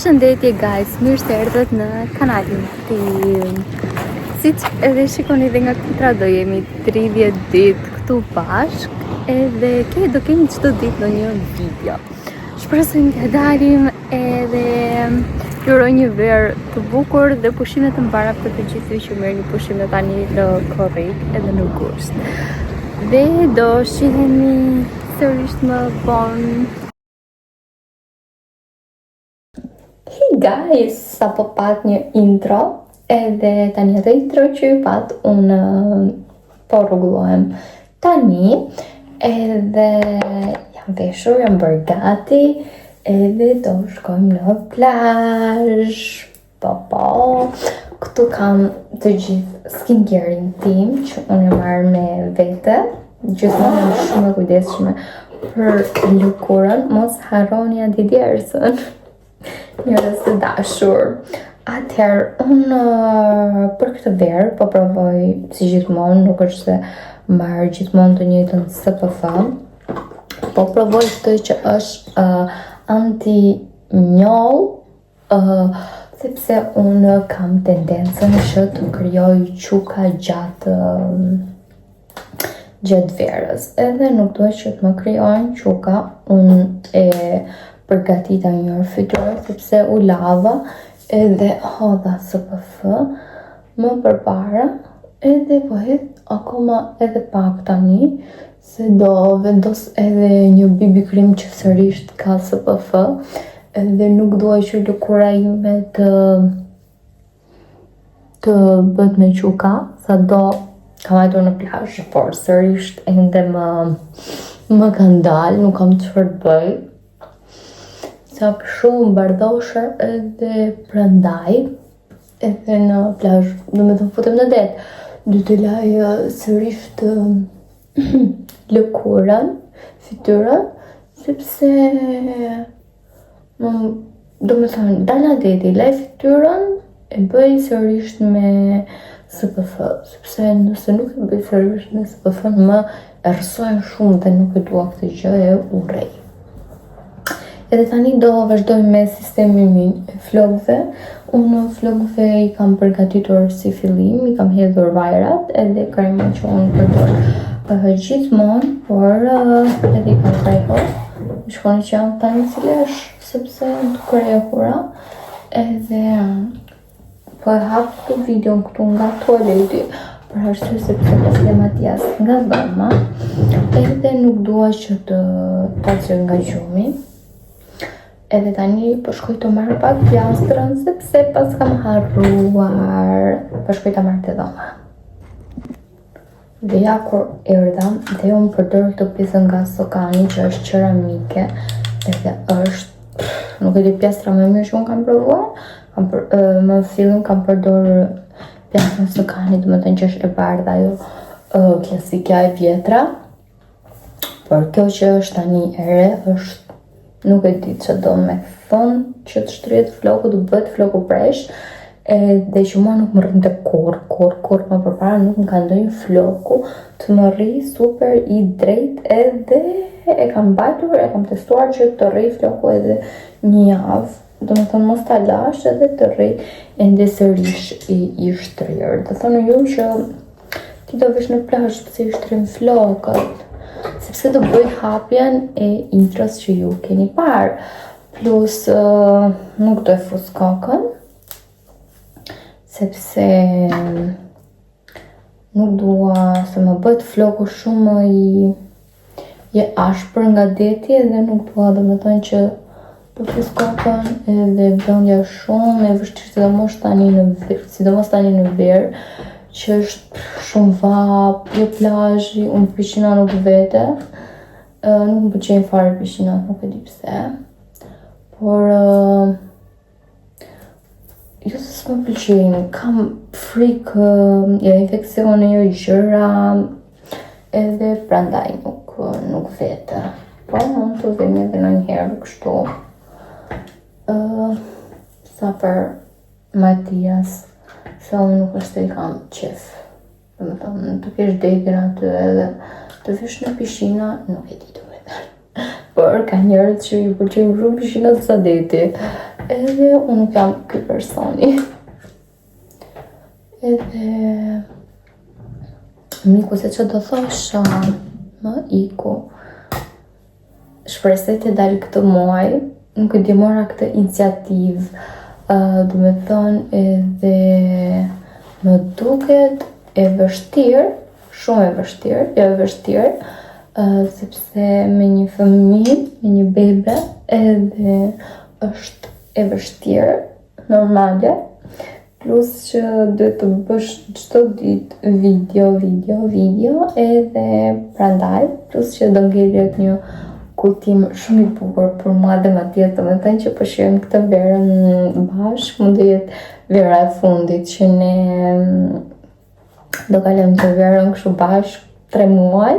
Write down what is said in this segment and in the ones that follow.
Përshëndetje guys, mirë se erdhët në kanalin tim. Siç edhe shikoni dhe nga kontra do jemi 30 ditë këtu bashk, edhe do kemi çdo ditë ndonjë video. Shpresojmë të dalim edhe ju uroj një verë të bukur dhe pushime të mbara për të gjithëve që merrni pushime tani në korrik edhe në gusht. Dhe do shihemi sërish më vonë. Hey guys, sa po pat një intro, edhe tani atë intro që ju pat unë po rrugullohem tani, edhe jam veshur, jam bërë gati, edhe do shkojmë në plazh. Po, këtu kam të gjithë skincare-in tim që unë e marrë me vete, gjithmonë jam shumë e kujdesshme për lëkurën, mos harroni antidjersën. Njerëz të dashur. Atëherë, unë për këtë verë po provoj si gjithmonë, nuk është se marr gjithmonë të njëjtën SPF. Po provoj këtë që është anti-njoll, sepse unë kam tendencën që të krijoj quka gjatë verës. Edhe nuk duhet që të më krijojnë quka, unë e përgatita një fytyrë sepse u lava edhe hodha SPF më përpara, edhe po hedh akoma edhe pak tani se do vendos edhe një BB cream që sërish ka SPF, edhe nuk dua që lëkura ime të bëhet me quka, sa do kam hajtur në plazh, por sërish ende më kanë dalë, nuk kam çfarë të bëj. Sa shumë bardhoshe edhe prandaj edhe në plazh, do me të futem në det, du të laj sërish të lëkurën, fytyrën, sepse do me thënë, dala deti, laj fytyrën, e bëj sërish me SPF, sepse nëse nuk e bëj sërish me SPF, më erësojnë shumë dhe nuk e dua këtë gjë e urrej. Edhe tani do vazhdojmë me sistemin e flokëve. Unë flokëve i kam përgatitur si fillim, i kam hedhur vajrat edhe kremën që unë përdor gjithmonë, por edhe i kam krejhur. Shkoni që jam tani cilesh, sepse të krejhura. Edhe po e hap këtë videon këtu nga tualeti, për arsye sepse pas le Matias nga dhoma, edhe nuk dua që të taqë nga gjumi. Edhe tani po shkoj të marrë pak plastrën, sepse pas kam harruar, po shkoj të marrë të dhoma. Dhe ja kur erdham, dhe unë përdor këtë pjesën nga Sokani që është ceramike, edhe është, nuk e di pjesra më mirë që unë kam provuar, më fillim kam përdor pjesën Sokani, do të thënë që është e bardha, ajo klasika e vjetra, por kjo që është tani e re është, nuk e di që do me thonë që të shtryet floku, du bëhet floku presh, dhe që mua nuk më rrinte kur më përpara nuk më ka ndonjë floku të më rri super i drejt, edhe e kam bajtur, e kam testuar që të rri floku edhe një javë, do me thonë mos ta lash edhe të rri ende sërish i shtrirë. Dhe thonë ju që ti do vesh në plazh pëse i shtrin flokët, sepse do bëj hapjen e intros që ju keni parë, plus nuk do e fus kokën, sepse nuk dua se më bëhet floku shumë i ashpër nga deti, edhe nuk dua do me thënë që të fus kokën edhe bëndja shumë e vështirë, sidomos tani në verë, që është shumë vap, jo plazhi, unë piscina nuk vete, nuk më pëlqejnë fare piscinat, nuk e di pse, por jo se s'më pëlqejnë, kam frikë, infeksione, jo gjëra, edhe prandaj nuk vete, po mund të vemi edhe në njëherë kështu, sa për Matias, se unë nuk është të i kam qef. Dhe me thonë, të kesh detin aty edhe të vish në piscina, nuk e di të vete. Por ka njerëz që ju pëlqejnë shumë piscinat sa deti. Edhe unë nuk jam ky personi. Edhe miku se që do thosha më iku. Shpresoj të dalë këtë muaj, nuk e di mora këtë iniciativë, do me thënë edhe më duket e vështirë, shumë e vështirë, jo e vështirë, sepse me një fëmijë, me një bebe, edhe është e vështirë, normale, plus që duhet të bësh çdo ditë video, edhe prandaj, plus që do ngjelet një kujtim shumë i bukur për mua dhe Matias, domethënë që po shijojmë këtë verën bashkë, mund të jetë vera e fundit që ne do kalojmë të verën kështu bashkë 3 muaj,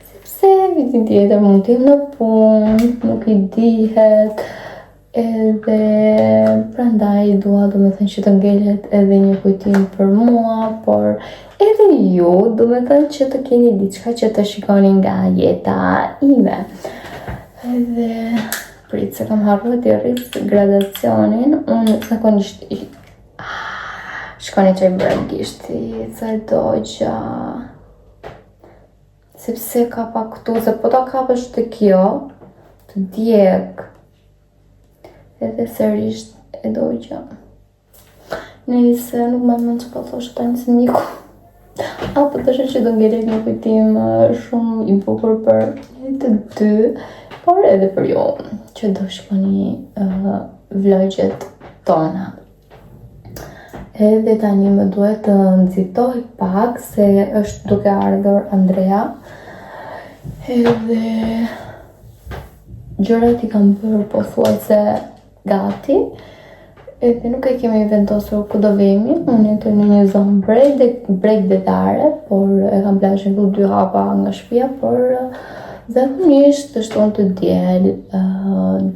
sepse vitin tjetër mund të jem në punë, nuk i dihet, edhe prandaj dua domethënë që të ngjelet edhe një kujtim për mua, por edhe ju domethënë që të keni diçka që të shikoni nga jeta ime. Edhe prit se kam harruar të rrit gradacionin, unë zakonisht shkoni që i bërë gishti, sa e dogja, sepse ka pa këtu, se po ta kapësh të kjo, të djeg, edhe sërisht e dogja. Nëse nuk më mend që po thosh tani se miku, apo të që do ngjelet një kujtim shumë i bukur për një të dy, por edhe për ju, që do shkoni vlogjet tona. Edhe tani më duhet të nxitoj pak, se është duke ardhur Andrea, edhe gjërat i kam bërë pothuajse gati, edhe nuk e kemi vendosur ku do vemi, unë jetë në një zonë bregdetare, por e kam plazhin ku 2 hapa nga shtëpia, por zakonisht të shtonë të diel,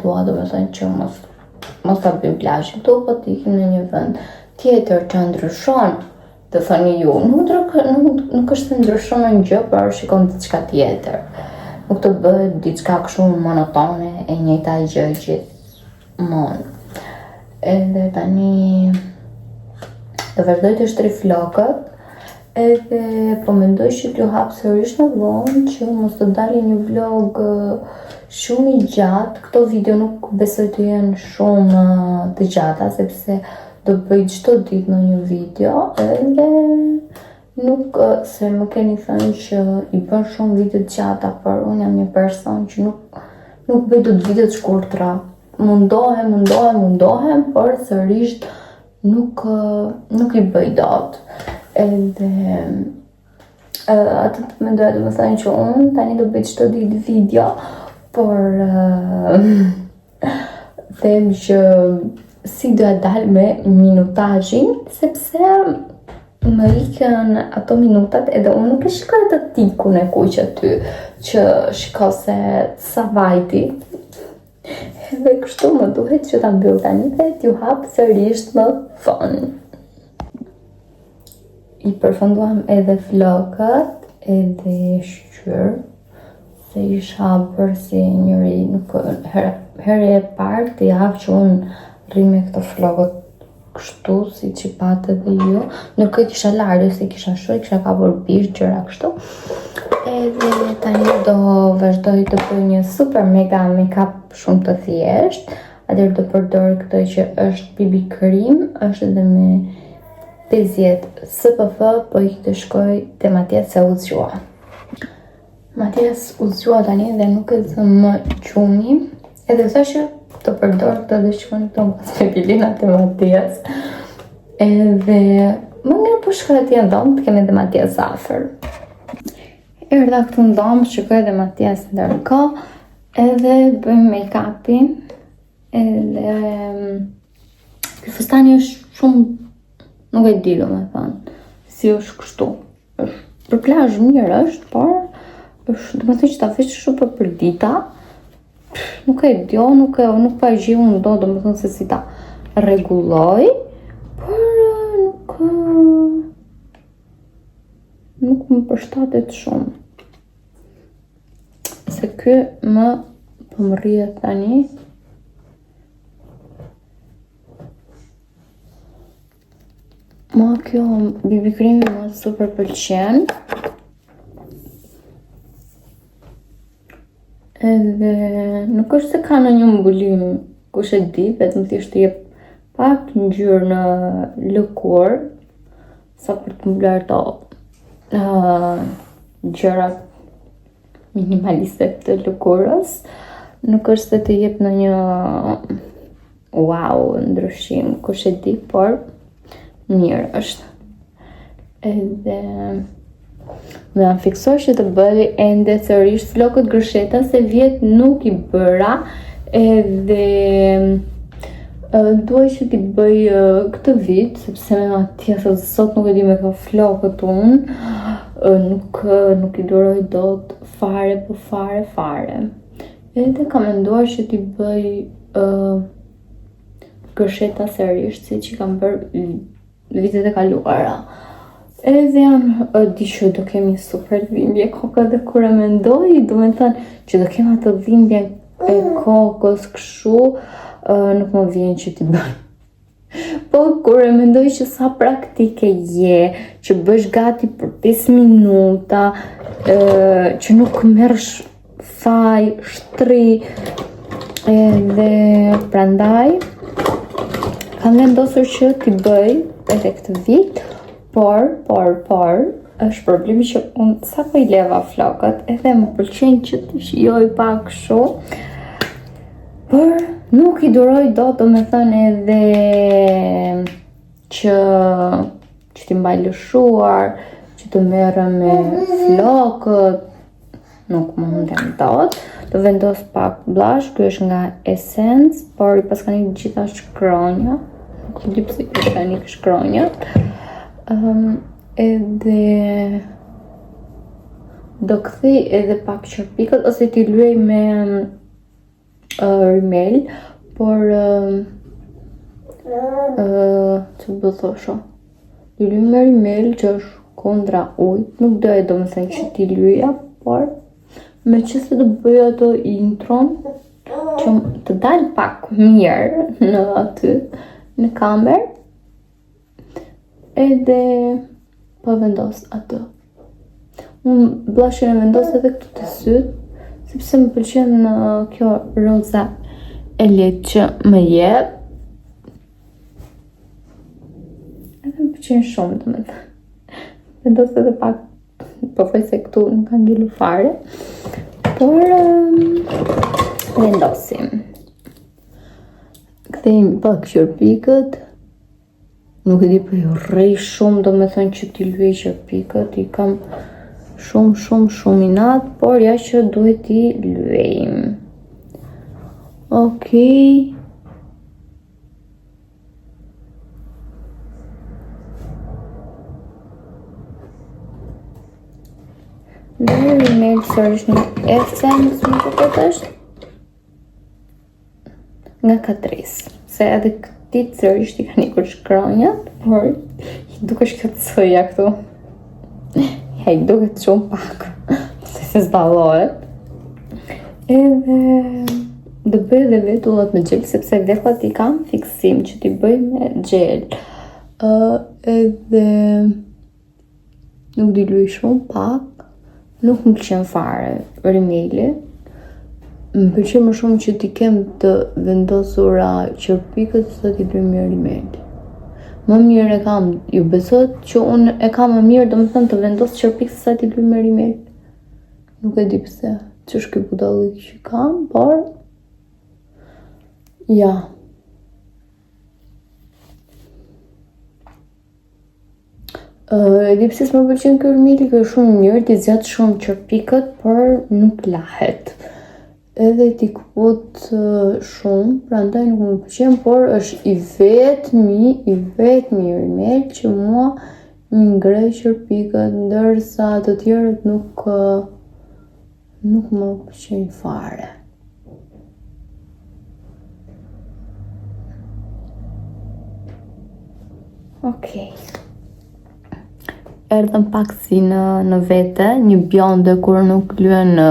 dua domethënë që mos ta bëjmë plazhin këtu, po të ikim në një vend tjetër që ndryshon, të thoni ju, nuk është se ndryshon në gjë, por shikon diçka tjetër. Nuk të bëhet diçka kështu monotone e njëjta gjë gjithmonë. Edhe tani do vazhdoj të shtri flokët, edhe po mendoj që t'ju hap sërish në vonë që mos të dali një vlog shumë i gjatë. Këto video nuk besoj të jenë shumë të gjata, sepse do bëj çdo ditë në një video, edhe nuk se më keni thënë që i bën shumë video të gjata, por unë jam një person që nuk bëj dot video të shkurtra. Mundohem, por sërish nuk i bëj dot. Edhe atë të mendoj të më thënë që unë tani do bëj çdo ditë video, por them që si do dalë me minutazhin, sepse më ikën ato minutat edhe unë nuk e shikoj të tikun e kuq aty, që shiko se sa vajti. Edhe kështu më duhet që ta mbyll tani dhe t'ju hap sërish më vonë. I përfunduam edhe flokët, edhe shqyr, se isha bërë si njëri, nuk herë e parë të javë që unë rri me këto flokët kështu, si që patë edhe ju, nuk e kisha larë, se kisha shuj, kisha ka bërë bish, gjëra kështu. Edhe tani do vazhdoj të bëj një super mega make-up shumë të thjesht, atër do përdor këtë që është BB Cream, është edhe me 50 SPF, po i të shkoj të Matias se u zgjua. Matias u zgjua tani dhe nuk e zë më qumi, edhe thashë të përdor këtë dhe shkoni këto pas me pilina të Matias. Edhe më mirë po shkoj atje në dhomë të kemi dhe Matias afer. Erdha këtu në dhomë, shkoj dhe Matias ndërkohë, edhe bëjmë make-upin, edhe ky fustani është shumë, nuk e di domethënë si është kështu. Për plazh mirë është, por është domethënë që ta vesh shumë për dita. Nuk e di, nuk pa e gjiu unë domethënë se si ta rregulloj, por nuk më përshtatet shumë. Se ky më po më rrihet tani. Ma kjo BB kremi ma super pëlqen. Edhe nuk është se ka në një mbulim, kush e di, vetëm thjesht të jep pak ngjyrë në lëkur, sa për të mblar to gjërat minimaliste të lëkurës. Nuk është se të jep në një wow ndryshim, kush e di, por mirë është. Edhe me anë fiksoj që të bëj ende sërish flokët gërsheta, se vjet nuk i bëra, edhe duaj që t'i bëj këtë vit, sepse me atje sot nuk e di me ka flokët unë, nuk i duroj dot fare, po fare. Edhe kam menduar që t'i bëj gërsheta sërish, si që kam bërë vitet e kaluara. Edhe di që do kemi super dhimbje koka, dhe kur e mendoj, do me thënë që do kemi atë dhimbje e kokës këshu, nuk më vjen që t'i bëj. Po kur e mendoj që sa praktike je, që bësh gati për 5 minuta, që nuk merresh faj, shtri, edhe prandaj kam vendosur që t'i bëj edhe këtë vit. Por, është problemi që unë sa po i leva flokët, edhe më pëlqen që t'i shijoj pak kështu, por nuk i duroj dot, do me thënë edhe që t'i mbaj lëshuar, që të merrem me flokët, nuk më mundem dot. Do vendos pak blush, ky është nga Essence, por i paskani gjitha shkronja, nuk di pse i paskani shkronjat. Edhe do kthej edhe pak qërpikët, ose t'i luaj me rimel, por që bë thosho, t'i luaj me rimel që është kundra ujt, nuk doja do me thënë që t'i luaja, por me që se do bëj ato intron që të dalë pak mirë në aty në kamer, edhe po vendos atë. Unë blushin e vendos edhe këtu të syt, sepse më pëlqen kjo roza e lehtë që më jep. Edhe më pëlqen shumë, domethënë. Vendos edhe pak, po thoj se këtu nuk ka ngilu fare, por vendosim. Kthejmë pak qërpikët. Nuk e di për ju rrej shumë, do me thënë që t'i luaj qërpikët, i kam shumë i natë, por ja që duhet t'i luajmë. Okej. Dhe rimel sërish në Essence, më duket është nga Catrice, se edhe ti sërish t'i ka një kur shkronjat, por i duke shkëtësoja këtu. Ja, i duke të shumë pak, se zbalohet. Edhe do bëj edhe vetullat me gjel, sepse vetullat i kam fiksim që t'i bëj me gjel. Edhe nuk di luaj shumë pak, nuk më pëlqen fare rimeli. Më pëlqen më shumë që t'i kem të vendosura qërpikët sa t'i luaj me rimel. Më mirë e kam, ju besot që unë e kam më mirë, do më thënë të vendos qërpikët sa t'i luaj me rimel. Nuk e di pse, që është kjo budallik që kam, por ja. E di pse s'më pëlqen kjo rimeli, kjo është shumë mirë, t'i zjat shumë qërpikët, por nuk lahet. Edhe t'i kuput shumë, prandaj nuk më pëlqen, por është i vetmi rimel që mua më ngrej qërpikët, ndërsa të tjerët nuk më pëlqen fare. Okej. Erdhëm pak si në vete, një bjonde kur nuk lyen në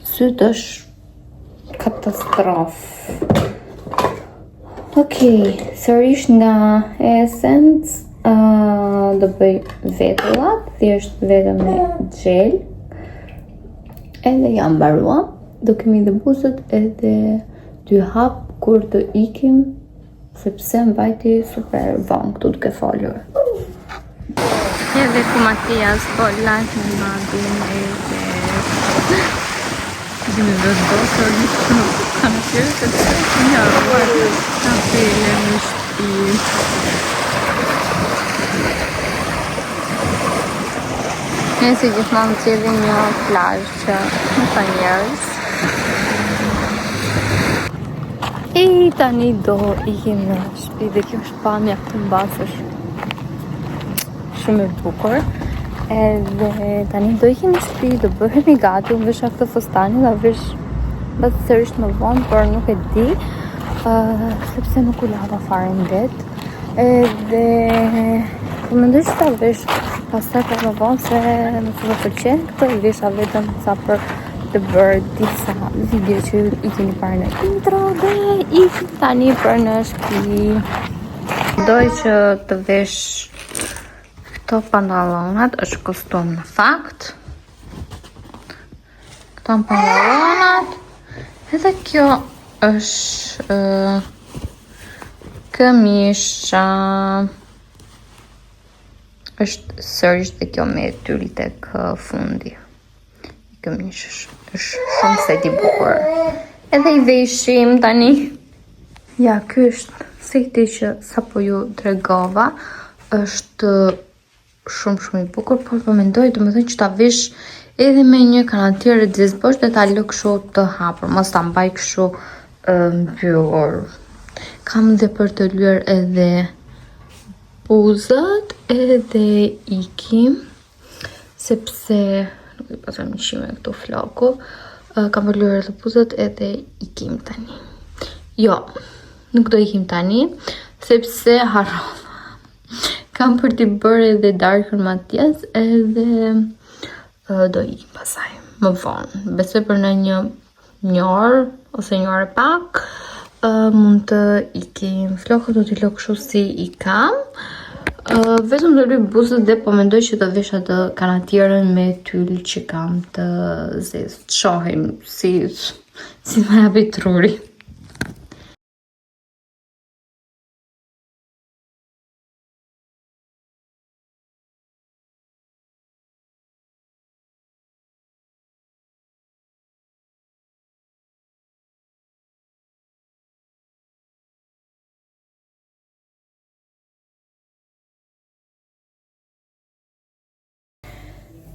syt është katastrofë. Okej, sërish nga Essence, do bëj vetullat, thjesht vetëm me gel. Edhe jam mbaruar. Do kemi dhe buzët edhe 2 hap kur të ikim, sepse mbajti super vonë këtu duke folur. Edhe ku Matias po lajt në madin edhe gjemi vëzdosër kanë qërë të të një arruar kapele në shpi. Ne si gjithmonë të qedhi një plazh që në ka njerës. E tani do ikim në shpi dhe kjo është pamja këtë mbasësh shumë e bukur. Edhe tani do ikim në shpi, do bëhemi gati, unë vësha këtë fustani dhe vësh bëtë sërisht më vonë, por nuk e di, sepse nuk u lava fare në det. Edhe po mendoj që ta vesh pastaj për më vonë se më të përqenë këtë, i vesha vetëm sa për të bërë disa video që i keni parë në intro dhe i tani për në shpi. Doj që të vesh këto pantallonat, është kostum në fakt. Këto pantallonat. Edhe kjo është këmisha. Është sërish dhe kjo me tyll tek fundi. Këmishësh është shumë se di bukur. Edhe i veshim tani. Ja, ky është seti që sapo ju tregova. Është shumë i bukur, por po mendoj domethënë që ta vesh edhe me një kanatier zezbosh dhe ta lë kështu të hapur, mos ta mbaj kështu mbyllur. Kam dhe për të lyer edhe buzët edhe ikim, sepse nuk i pasam një shime këtu floku. Kam për lyer edhe buzët edhe ikim tani. Jo, nuk do ikim tani, sepse harrova. Kam për t'i bërë edhe darkën Matias edhe do ikim pasaj, më vonë. Besoj për në një orë ose një orë pak mund të ikim. Flokët do t'i lë kështu si i kam. Vetëm do lyj buzët dhe po mendoj që të vesh atë kanatierën me tyll që kam të zezë. Të shohim si më japi truri.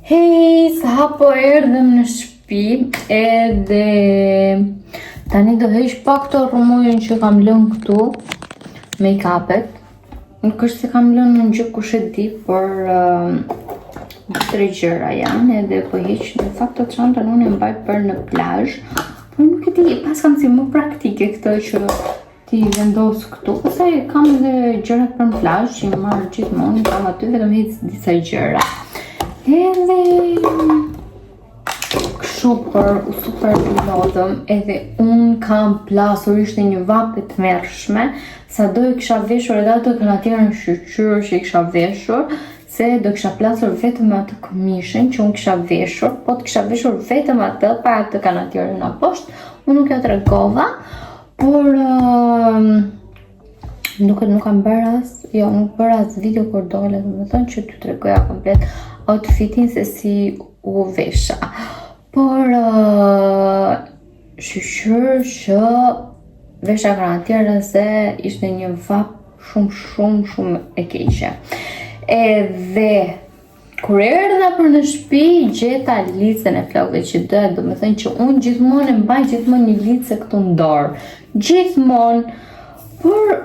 Hej, sa po erdhëm në shtëpi edhe tani do heq pak të rrumujën që kam lënë këtu, make-upet. Nuk është se kam lënë në gjë kush e di, por 3 gjëra janë edhe po heq. Në fakt të çantën unë e mbaj për në plazh, por nuk e di, pas kam si më praktike këtë që ti vendos këtu. Pastaj kam edhe gjërat për në plazh që i marr gjithmonë, kam aty vetëm heq disa gjëra. Edhe kështu për super pilotëm, edhe unë kam plasur, ishte një vapë të mërshme, sa do i kisha veshur edhe atë kanatierën shqyqyrë që i kisha veshur, se do kisha plasur vetëm atë këmishën që unë kisha veshur, po të kisha veshur vetëm atë, pa atë kanatierën në poshtë, unë nuk ja të regova, por nuk kam bërë nuk bërë as video kur dole, dhe me thonë që ty të regoja komplet outfitin se si u vesha. Por shqyqyr që vesha kanatierën se ishte një vap shumë e keqe. Edhe kur erdha për në shtëpi gjeta licën e flokëve që doja, do me thënë që unë gjithmonë e mbaj gjithmonë një lice këtu në dorë. Gjithmonë, por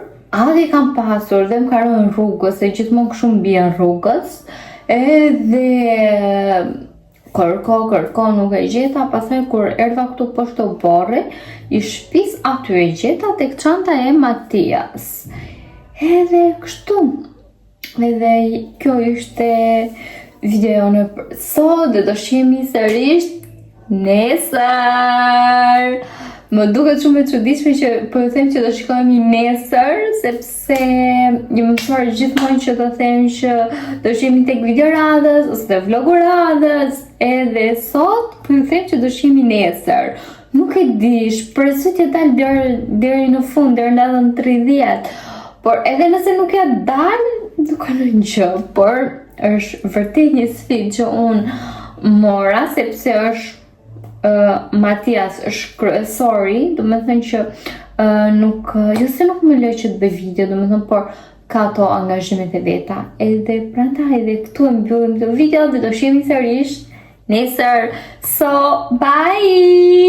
adi kam pasur dhe më karojnë rrugës, e gjithmonë kështu mbien rrugës. Edhe kërko nuk e gjeta, pastaj kur erdha këtu poshtë borri i shtëpis, aty e gjeta tek çanta e Matias. Edhe kështu. Edhe kjo ishte videone për sot dhe do shihemi sërish nesër. Më duket shumë e çuditshme që po ju them që do shikohemi nesër, sepse ju mësuar gjithmonë që do them që do shihemi tek videoradhës ose te vloguradhës, edhe sot po ju them që do shihemi nesër. Nuk e di, shpresoj të dal deri në fund, deri në datën 30. Por edhe nëse nuk ja dal, nuk ka ndonjë gjë, por është vërtet një sfidë që unë mora, sepse është Matias është kryesori, do me thënë që nuk, jo se nuk më lë që të bëj video, do me thënë, por ka ato angazhimet e veta. Edhe prandaj edhe këtu e mbyllim këtë video dhe do shihemi sërish nesër. So, bye!